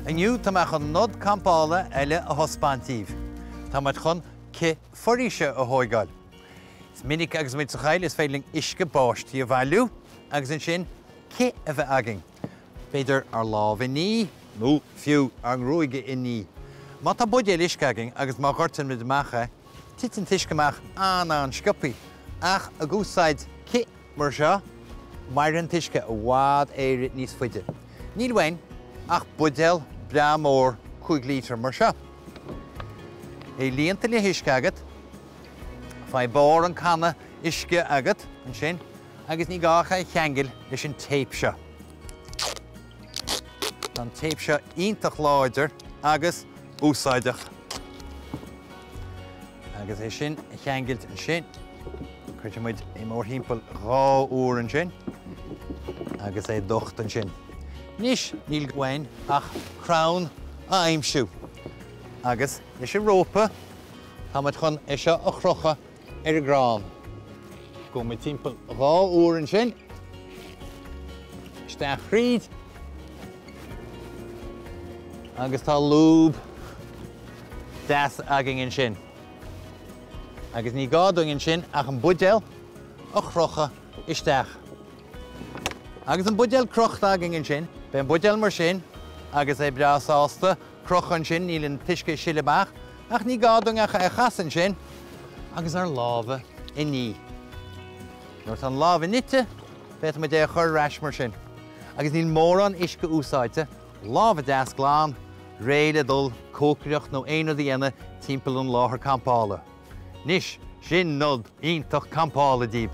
Aniu tá me chun nod campála eile a thospáintíomh. Tá me chun ce foríise a thógáil. Is minic agus muid sa chail is féiling isce báistí a bhailú, agus an sin ce a bheith agin. Beidir ar lámh in ní, nó fiú ar an ruaige in ní. Má tá budéil isce agin agus má gortain mid macha, titan tuisceach an sciopí, ach a úsáid ce mar seo, mar an tuisce a bhád éire níos fuide. Níl bhain ach budéil bra mór 5 lítre mar seo. É líonta le huisce agat, fá bór an channa isce agat an sin, agus ní gácha cheangail leis an téip seo. An téip seo iontach láidir agus úsáideach. Agus é sin cheangailt an sin. Cuirte muid é mór hímpel 2 uair an sin, agus é docht an sin. Nis níl ghain ach crán a aimsiú. Agus leis an rópa, tá muid chun é seo a chrocha ar a grán. Go muid timpel 2 uair an sin, isteach chríd, agus tá lúb deas agin an sin. Agus ní gádung an sin ach an budéil a chrocha isteach. Agus an budéil crocht agin an sin, be an budéil mar sin, agus é breasásta croch an sin níl an tuisce siilebach, ach ní gádung a chas an sin, agus ar lámha in ní. Nuair an lámha nite, beit me dé a chur reis mar sin. Agus níl mór an isce úsáide, lámha deas glán, réile dul, cócreacht nó éad dhéana timpeall an láthair campála. Nis, sin nod iontach campála díb.